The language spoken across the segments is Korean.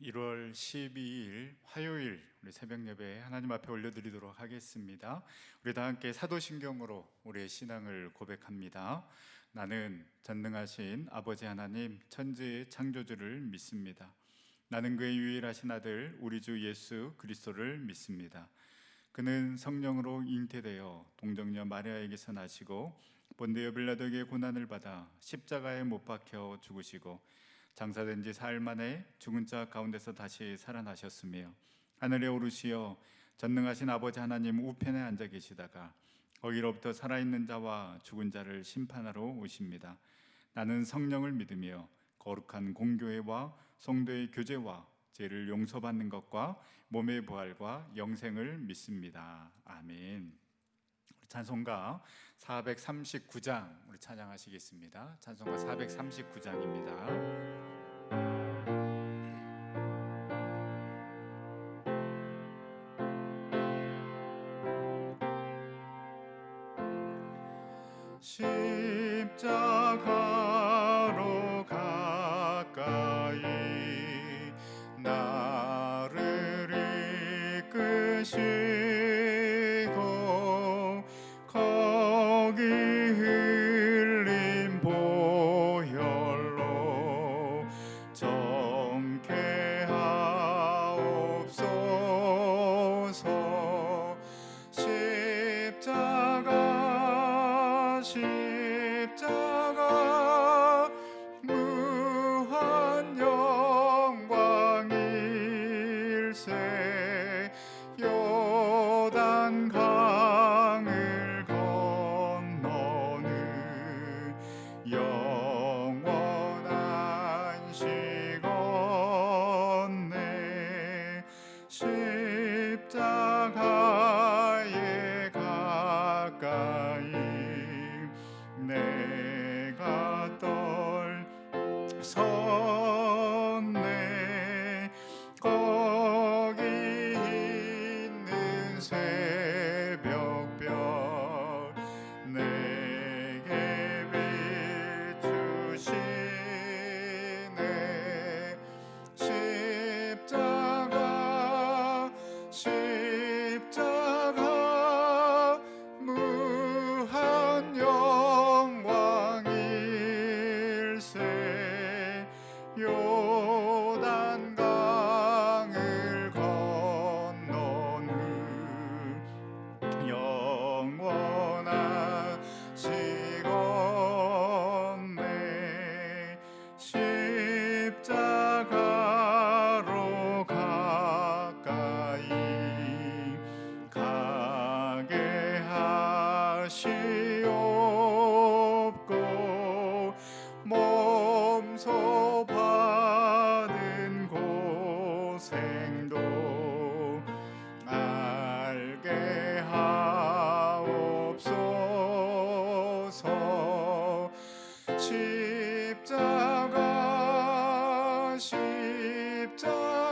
1월 12일 화요일 우리 새벽 예배 하나님 앞에 올려드리도록 하겠습니다. 우리 다 함께 사도신경으로 우리의 신앙을 고백합니다. 나는 전능하신 아버지 하나님 천지의 창조주를 믿습니다. 나는 그의 유일하신 아들 우리 주 예수 그리스도를 믿습니다. 그는 성령으로 잉태되어 동정녀 마리아에게서 나시고 본디오 빌라도에게 고난을 받아 십자가에 못 박혀 죽으시고 장사된 지 사흘 만에 죽은 자 가운데서 다시 살아나셨으며 하늘에 오르시어 전능하신 아버지 하나님 우편에 앉아 계시다가 거기로부터 살아있는 자와 죽은 자를 심판하러 오십니다. 나는 성령을 믿으며 거룩한 공교회와 성도의 교제와 죄를 용서받는 것과 몸의 부활과 영생을 믿습니다. 아멘. 찬송가 439장 우리 찬양하시겠습니다. 찬송가 439장입니다. 십자가로 가까이 나를 이끄시고 거기 흘린 보혈로 정케 하옵소서. 십자가 무한 영광일세. 요단 강을 건너는 영원한 시건네. 십자가에 가까이 내가 섰네. 거기 있는 새벽별 내게 비추시네. 십자가 무한 영광일세. 요단 강을 건너는 영원한 시건네. 십자가로 가까이 가게 하시옵고 몸소 받은 고생도 알게 하옵소서.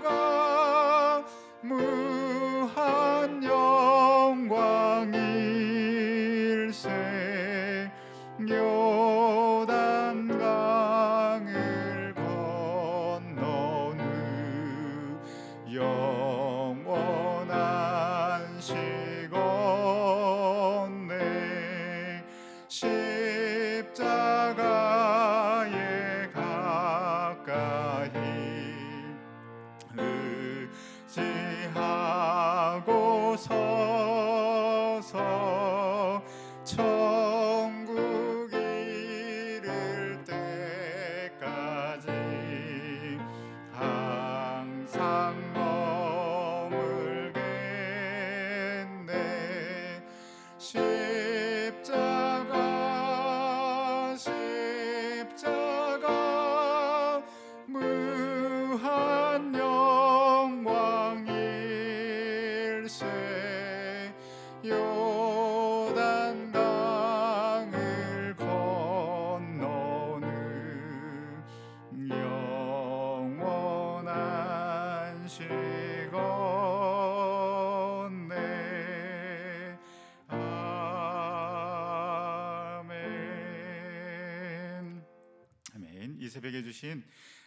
십자가 무한 영광일세. 요단 강을 건너는 영원한 시건네. 십자가에 가까이 의지하고 서서 천국 이를 때까지 항상 머물겠네. 십자가 무한 영광일세. 요단 강을 건너는 영원한 시건네. 아멘. 아멘. 이 새벽에 주신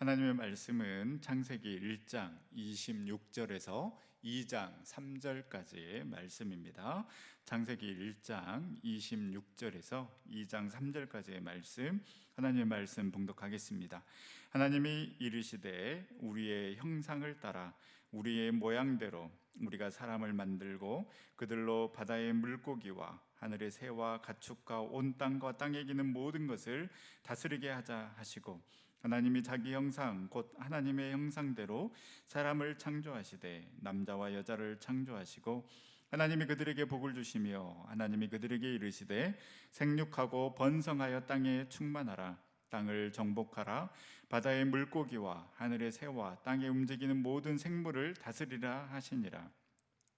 하나님의 말씀은 창세기 1장 26절에서 2장 3절까지의 말씀입니다. 창세기 1장 26절에서 2장 3절까지의 말씀, 하나님의 말씀 봉독하겠습니다. 하나님이 이르시되 우리의 형상을 따라 우리의 모양대로 우리가 사람을 만들고 그들로 바다의 물고기와 하늘의 새와 가축과 온 땅과 땅에 기는 모든 것을 다스리게 하자 하시고, 하나님이 자기 형상 곧 하나님의 형상대로 사람을 창조하시되 남자와 여자를 창조하시고, 하나님이 그들에게 복을 주시며 하나님이 그들에게 이르시되 생육하고 번성하여 땅에 충만하라. 땅을 정복하라. 바다의 물고기와 하늘의 새와 땅에 움직이는 모든 생물을 다스리라 하시니라.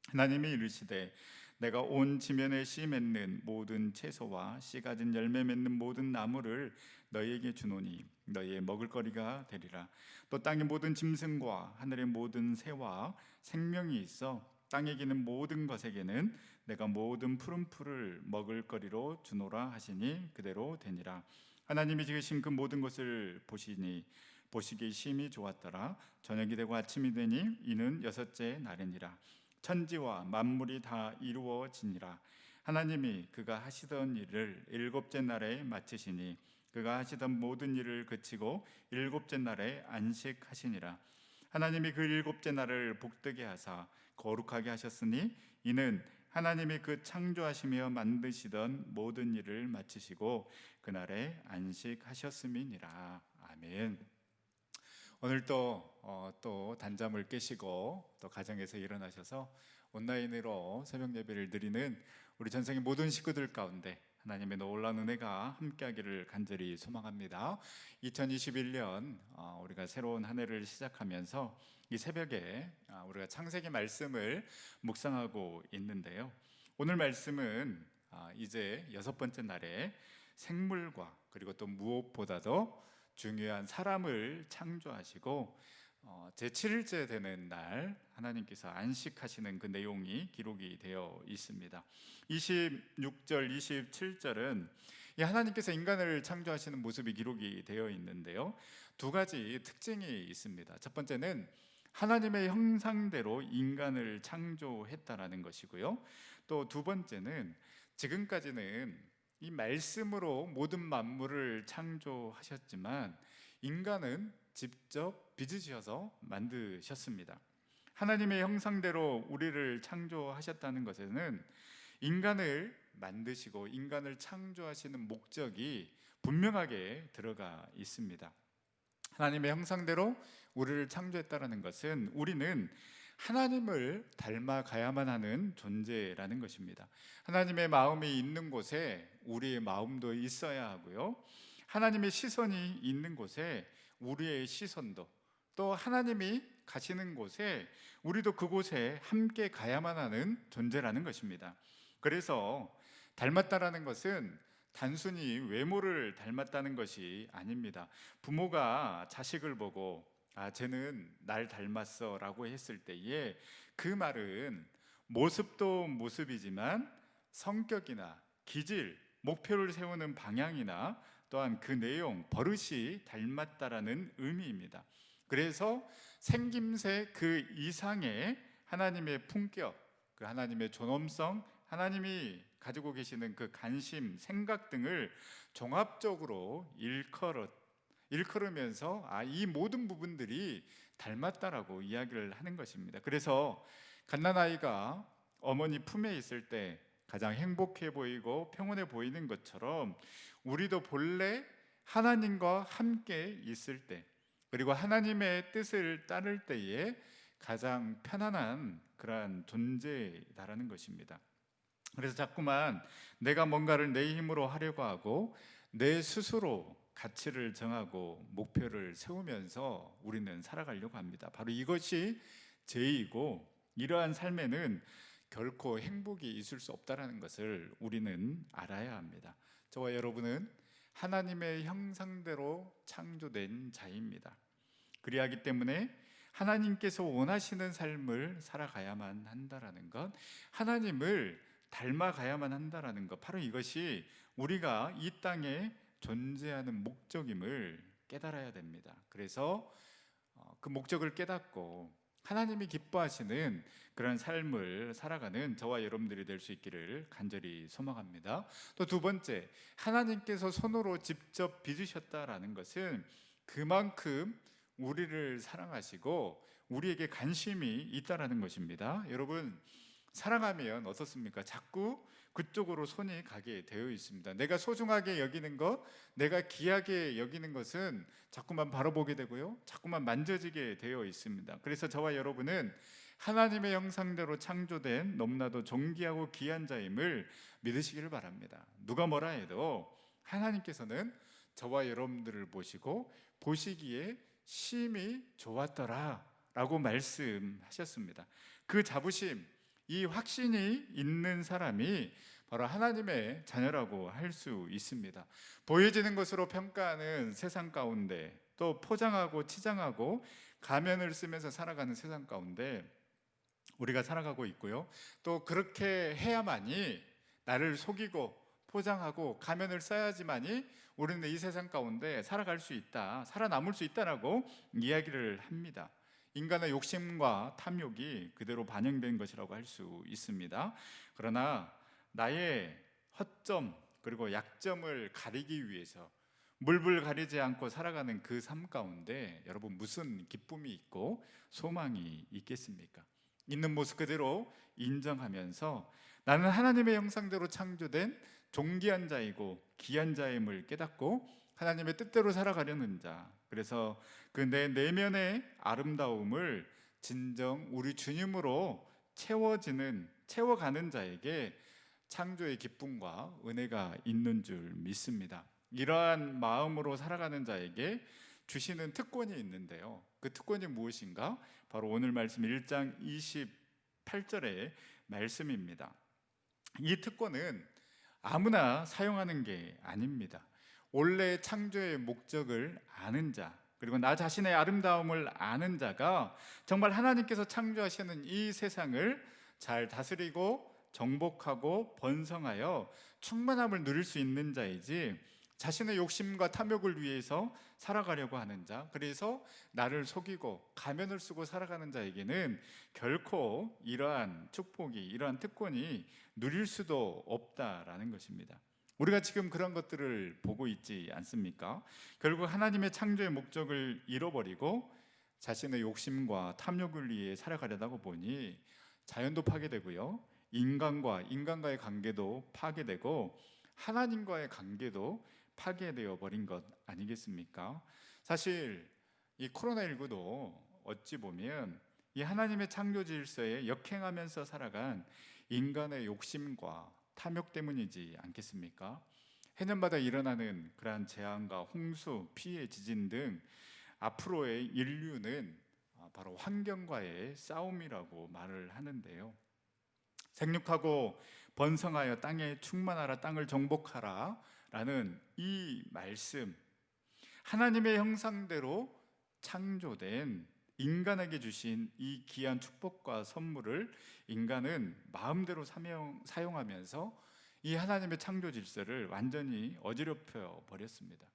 하나님이 이르시되 내가 온 지면에 씨 맺는 모든 채소와 씨 가진 열매 맺는 모든 나무를 너희에게 주노니 너희의 먹을거리가 되리라. 또 땅의 모든 짐승과 하늘의 모든 새와 생명이 있어 땅에 기는 모든 것에게는 내가 모든 푸른 풀을 먹을거리로 주노라 하시니 그대로 되니라. 하나님이 지으신 그 모든 것을 보시니 보시기 심히 좋았더라. 저녁이 되고 아침이 되니 이는 여섯째 날이니라. 천지와 만물이 다 이루어지니라. 하나님이 그가 하시던 일을 일곱째 날에 마치시니 그가 하시던 모든 일을 그치고 일곱째 날에 안식하시니라. 하나님이 그 일곱째 날을 복되게 하사 거룩하게 하셨으니 이는 하나님이 그 창조하시며 만드시던 모든 일을 마치시고 그날에 안식하셨음이니라. 아멘. 오늘 또 단잠을 깨시고 또 가정에서 일어나셔서 온라인으로 새벽 예배를 드리는 우리 전성의 모든 식구들 가운데 하나님의 놀라운 은혜가 함께하기를 간절히 소망합니다. 2021년 우리가 새로운 한 해를 시작하면서 이 새벽에 우리가 창세기 말씀을 묵상하고 있는데요. 오늘 말씀은 이제 여섯 번째 날에 생물과 그리고 또 무엇보다도 중요한 사람을 창조하시고 제7일째 되는 날 하나님께서 안식하시는 그 내용이 기록이 되어 있습니다. 26절, 27절은 하나님께서 인간을 창조하시는 모습이 기록이 되어 있는데요. 두 가지 특징이 있습니다. 첫 번째는 하나님의 형상대로 인간을 창조했다라는 것이고요. 또 두 번째는 지금까지는 이 말씀으로 모든 만물을 창조하셨지만 인간은 직접 빚으셔서 만드셨습니다. 하나님의 형상대로 우리를 창조하셨다는 것에는 인간을 만드시고 인간을 창조하시는 목적이 분명하게 들어가 있습니다. 하나님의 형상대로 우리를 창조했다는 것은 우리는 하나님을 닮아가야만 하는 존재라는 것입니다. 하나님의 마음이 있는 곳에 우리의 마음도 있어야 하고요. 하나님의 시선이 있는 곳에 우리의 시선도, 또 하나님이 가시는 곳에 우리도 그곳에 함께 가야만 하는 존재라는 것입니다. 그래서 닮았다라는 것은 단순히 외모를 닮았다는 것이 아닙니다. 부모가 자식을 보고 쟤는 날 닮았어 라고 했을 때에 그 말은 모습도 모습이지만 성격이나 기질, 목표를 세우는 방향이나 또한 그 내용, 버릇이 닮았다라는 의미입니다. 그래서 생김새 그 이상의 하나님의 품격, 그 하나님의 존엄성, 하나님이 가지고 계시는 그 관심, 생각 등을 종합적으로 일컬으면서 이 모든 부분들이 닮았다라고 이야기를 하는 것입니다. 그래서 갓난아이가 어머니 품에 있을 때 가장 행복해 보이고 평온해 보이는 것처럼 우리도 본래 하나님과 함께 있을 때, 그리고 하나님의 뜻을 따를 때에 가장 편안한 그러한 존재다라는 것입니다. 그래서 자꾸만 내가 뭔가를 내 힘으로 하려고 하고 내 스스로 가치를 정하고 목표를 세우면서 우리는 살아가려고 합니다. 바로 이것이 죄이고, 이러한 삶에는 결코 행복이 있을 수 없다는 것을 우리는 알아야 합니다. 저와 여러분은 하나님의 형상대로 창조된 자입니다. 그리하기 때문에 하나님께서 원하시는 삶을 살아가야만 한다라는 것, 하나님을 닮아가야만 한다라는 것, 바로 이것이 우리가 이 땅에 존재하는 목적임을 깨달아야 됩니다. 그래서 그 목적을 깨닫고 하나님이 기뻐하시는 그런 삶을 살아가는 저와 여러분들이 될 수 있기를 간절히 소망합니다. 또 두 번째, 하나님께서 손으로 직접 빚으셨다라는 것은 그만큼 우리를 사랑하시고 우리에게 관심이 있다라는 것입니다. 여러분, 사랑하면 어떻습니까? 자꾸 그쪽으로 손이 가게 되어 있습니다. 내가 소중하게 여기는 것, 내가 귀하게 여기는 것은 자꾸만 바라보게 되고요, 자꾸만 만져지게 되어 있습니다. 그래서 저와 여러분은 하나님의 형상대로 창조된 너무나도 존귀하고 귀한 자임을 믿으시기를 바랍니다. 누가 뭐라 해도 하나님께서는 저와 여러분들을 보시고 보시기에 심히 좋았더라 라고 말씀하셨습니다. 그 자부심, 이 확신이 있는 사람이 바로 하나님의 자녀라고 할 수 있습니다. 보여지는 것으로 평가하는 세상 가운데, 또 포장하고 치장하고 가면을 쓰면서 살아가는 세상 가운데 우리가 살아가고 있고요, 또 그렇게 해야만이 나를 속이고 포장하고 가면을 써야지만이 우리는 이 세상 가운데 살아갈 수 있다, 살아남을 수 있다라고 이야기를 합니다. 인간의 욕심과 탐욕이 그대로 반영된 것이라고 할 수 있습니다. 그러나 나의 허점 그리고 약점을 가리기 위해서 물불 가리지 않고 살아가는 그 삶 가운데 여러분, 무슨 기쁨이 있고 소망이 있겠습니까? 있는 모습 그대로 인정하면서 나는 하나님의 형상대로 창조된 존귀한 자이고 귀한 자임을 깨닫고 하나님의 뜻대로 살아가려는 자, 그래서 그 내 내면의 아름다움을 진정 우리 주님으로 채워가는 자에게 창조의 기쁨과 은혜가 있는 줄 믿습니다. 이러한 마음으로 살아가는 자에게 주시는 특권이 있는데요, 그 특권이 무엇인가? 바로 오늘 말씀 1장 28절의 말씀입니다. 이 특권은 아무나 사용하는 게 아닙니다. 원래 창조의 목적을 아는 자, 그리고 나 자신의 아름다움을 아는 자가 정말 하나님께서 창조하시는 이 세상을 잘 다스리고 정복하고 번성하여 충만함을 누릴 수 있는 자이지, 자신의 욕심과 탐욕을 위해서 살아가려고 하는 자, 그래서 나를 속이고 가면을 쓰고 살아가는 자에게는 결코 이러한 축복이, 이러한 특권이 누릴 수도 없다라는 것입니다. 우리가 지금 그런 것들을 보고 있지 않습니까? 결국 하나님의 창조의 목적을 잃어버리고 자신의 욕심과 탐욕을 위해 살아가려다 보니 자연도 파괴되고요, 인간과의 관계도 파괴되고 하나님과의 관계도 파괴되어 버린 것 아니겠습니까? 사실 이 코로나19도 어찌 보면 이 하나님의 창조 질서에 역행하면서 살아간 인간의 욕심과 탐욕 때문이지 않겠습니까? 해년마다 일어나는 그러한 재앙과 홍수, 피해, 지진 등 앞으로의 인류는 바로 환경과의 싸움이라고 말을 하는데요, 생육하고 번성하여 땅에 충만하라, 땅을 정복하라 라는 이 말씀, 하나님의 형상대로 창조된 인간에게 주신 이 귀한 축복과 선물을 인간은 마음대로 사용하면서 이 하나님의 창조 질서를 완전히 어지럽혀 버렸습니다.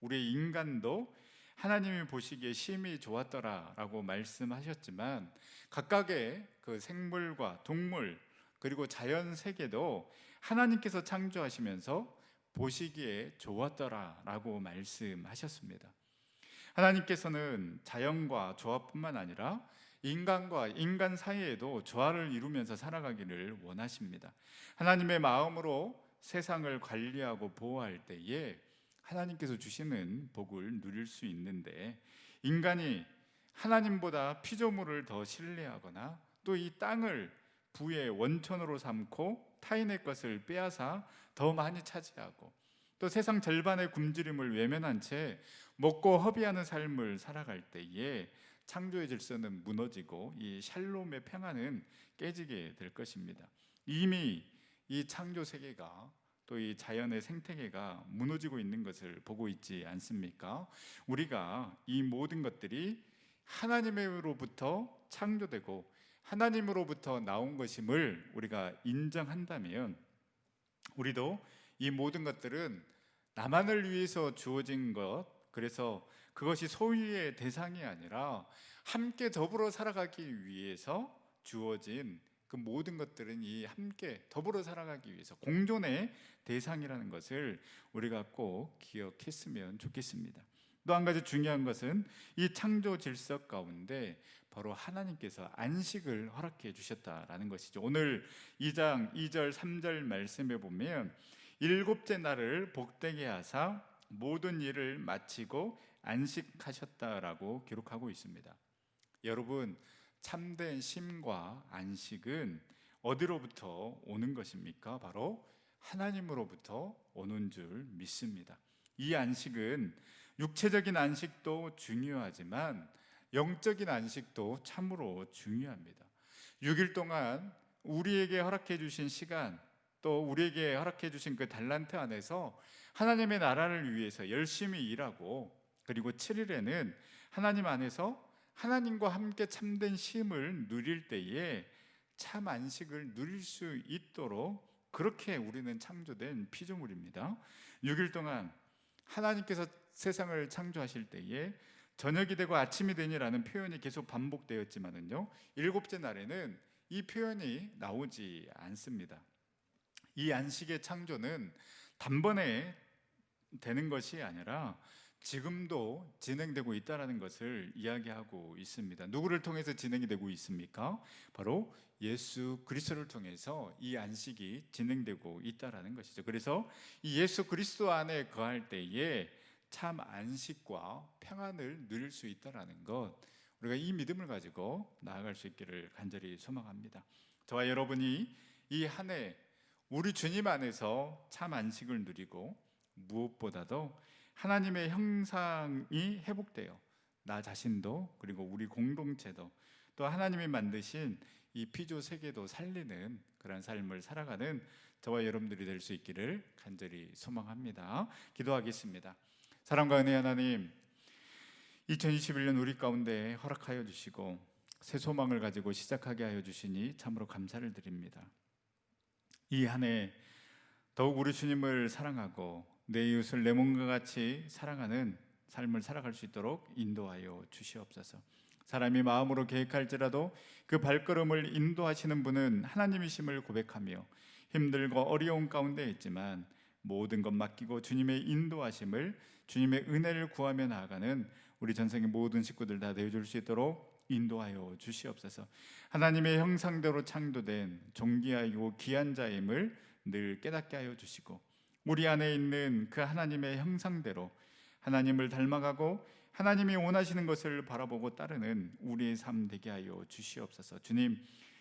우리 인간도 하나님이 보시기에 심히 좋았더라라고 말씀하셨지만 각각의 그 생물과 동물 그리고 자연 세계도 하나님께서 창조하시면서 보시기에 좋았더라라고 말씀하셨습니다. 하나님께서는 자연과 조화뿐만 아니라 인간과 인간 사이에도 조화를 이루면서 살아가기를 원하십니다. 하나님의 마음으로 세상을 관리하고 보호할 때에 하나님께서 주시는 복을 누릴 수 있는데, 인간이 하나님보다 피조물을 더 신뢰하거나 또 이 땅을 부의 원천으로 삼고 타인의 것을 빼앗아 더 많이 차지하고 또 세상 절반의 굶주림을 외면한 채 먹고 허비하는 삶을 살아갈 때에 창조의 질서는 무너지고 이 샬롬의 평안은 깨지게 될 것입니다. 이미 이 창조 세계가 또 이 자연의 생태계가 무너지고 있는 것을 보고 있지 않습니까? 우리가 이 모든 것들이 하나님으로부터 창조되고 하나님으로부터 나온 것임을 우리가 인정한다면, 우리도 이 모든 것들은 나만을 위해서 주어진 것, 그래서 그것이 소유의 대상이 아니라 함께 더불어 살아가기 위해서 주어진 그 모든 것들은 이 함께 더불어 살아가기 위해서 공존의 대상이라는 것을 우리가 꼭 기억했으면 좋겠습니다. 또 한 가지 중요한 것은 이 창조 질서 가운데 바로 하나님께서 안식을 허락해 주셨다라는 것이죠. 오늘 2장 2절 3절 말씀에 보면 일곱째 날을 복되게 하사 모든 일을 마치고 안식하셨다라고 기록하고 있습니다. 여러분, 참된 쉼과 안식은 어디로부터 오는 것입니까? 바로 하나님으로부터 오는 줄 믿습니다. 이 안식은 육체적인 안식도 중요하지만 영적인 안식도 참으로 중요합니다. 6일 동안 우리에게 허락해 주신 시간, 또 우리에게 허락해 주신 그 달란트 안에서 하나님의 나라를 위해서 열심히 일하고, 그리고 7일에는 하나님 안에서 하나님과 함께 참된 쉼을 누릴 때에 참 안식을 누릴 수 있도록 그렇게 우리는 창조된 피조물입니다. 6일 동안 하나님께서 세상을 창조하실 때에 저녁이 되고 아침이 되니라는 표현이 계속 반복되었지만은요, 일곱째 날에는 이 표현이 나오지 않습니다. 이 안식의 창조는 단번에 되는 것이 아니라 지금도 진행되고 있다는 것을 이야기하고 있습니다. 누구를 통해서 진행이 되고 있습니까? 바로 예수 그리스도를 통해서 이 안식이 진행되고 있다는 것이죠. 그래서 이 예수 그리스도 안에 거할 때에 참 안식과 평안을 누릴 수 있다는 것, 우리가 이 믿음을 가지고 나아갈 수 있기를 간절히 소망합니다. 저와 여러분이 이 한 해 우리 주님 안에서 참 안식을 누리고 무엇보다도 하나님의 형상이 회복되어 나 자신도 그리고 우리 공동체도 또 하나님이 만드신 이 피조 세계도 살리는 그런 삶을 살아가는 저와 여러분들이 될 수 있기를 간절히 소망합니다. 기도하겠습니다. 사랑과 은혜 하나님, 2021년 우리 가운데 허락하여 주시고 새 소망을 가지고 시작하게 하여 주시니 참으로 감사를 드립니다. 이 한 해 더욱 우리 주님을 사랑하고 내 이웃을 내 몸과 같이 사랑하는 삶을 살아갈 수 있도록 인도하여 주시옵소서. 사람이 마음으로 계획할지라도 그 발걸음을 인도하시는 분은 하나님이심을 고백하며 힘들고 어려운 가운데 있지만 모든 것 맡기고 주님의 인도하심을, 주님의 은혜를 구하며 나아가는 우리 전생의 모든 식구들 다 되어줄 수 있도록 인도하여 주시옵소서. 하나님의 형상대로 창조된 존귀하고 귀한 자임을 늘 깨닫게 하여 주시고 우리 안에 있는 그 하나님의 형상대로 하나님을 닮아가고 하나님이 원하시는 것을 바라보고 따르는 우리의 삶 되게 하여 주시옵소서. 주님,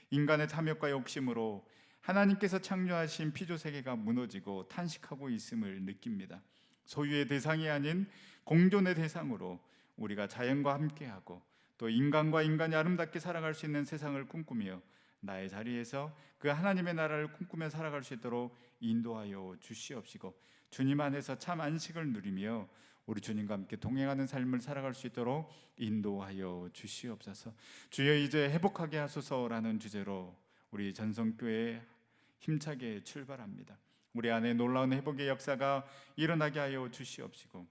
인간의 탐욕과 욕심으로 하나님께서 창조하신 피조 세계가 무너지고 탄식하고 있음을 느낍니다. 소유의 대상이 아닌 공존의 대상으로 우리가 자연과 함께하고 또 인간과 인간이 아름답게 살아갈 수 있는 세상을 꿈꾸며 나의 자리에서 그 하나님의 나라를 꿈꾸며 살아갈 수 있도록 인도하여 주시옵시고 주님 안에서 참 안식을 누리며 우리 주님과 함께 동행하는 삶을 살아갈 수 있도록 인도하여 주시옵소서. 주여 이제 회복하게 하소서라는 주제로 우리 전성교회 힘차게 출발합니다. 우리 안에 놀라운 회복의 역사가 일어나게 하여 주시옵시고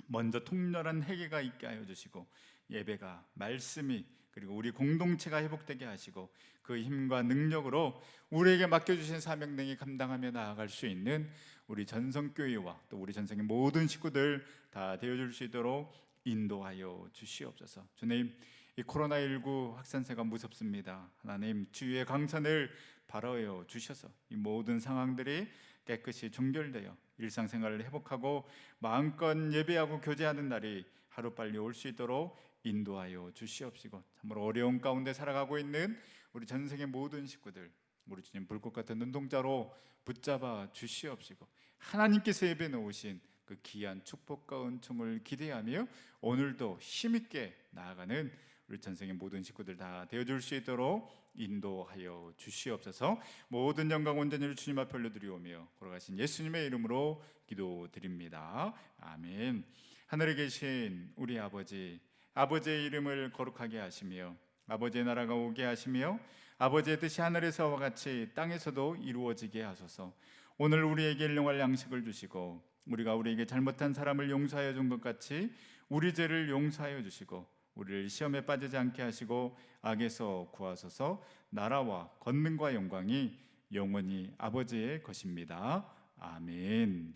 먼저 통렬한 회개가 있게 하여 주시고 예배가, 말씀이, 그리고 우리 공동체가 회복되게 하시고 그 힘과 능력으로 우리에게 맡겨주신 사명능이 감당하며 나아갈 수 있는 우리 전성교회와 또 우리 전성의 모든 식구들 다 되어줄 수 있도록 인도하여 주시옵소서. 주님, 이 코로나19 확산세가 무섭습니다. 하나님, 주의 강산을 발하여 주셔서 이 모든 상황들이 깨끗이 종결되어 일상생활을 회복하고 마음껏 예배하고 교제하는 날이 하루빨리 올 수 있도록 인도하여 주시옵시고 참으로 어려운 가운데 살아가고 있는 우리 전생의 모든 식구들 우리 주님 불꽃 같은 눈동자로 붙잡아 주시옵시고 하나님께서 예배 놓으신 그 귀한 축복과 은총을 기대하며 오늘도 힘있게 나아가는 우리 전생의 모든 식구들 다 되어줄 수 있도록 인도하여 주시옵소서. 모든 영광 온전히 주님 앞에 올려드리오며 걸어가신 예수님의 이름으로 기도드립니다. 아멘. 하늘에 계신 우리 아버지, 아버지의 이름을 거룩하게 하시며 아버지의 나라가 오게 하시며 아버지의 뜻이 하늘에서와 같이 땅에서도 이루어지게 하소서. 오늘 우리에게 일용할 양식을 주시고 우리가 우리에게 잘못한 사람을 용서하여 준 것 같이 우리 죄를 용서하여 주시고 우리를 시험에 빠지지 않게 하시고 악에서 구하소서. 나라와 권능과 영광이 영원히 아버지의 것입니다. 아멘.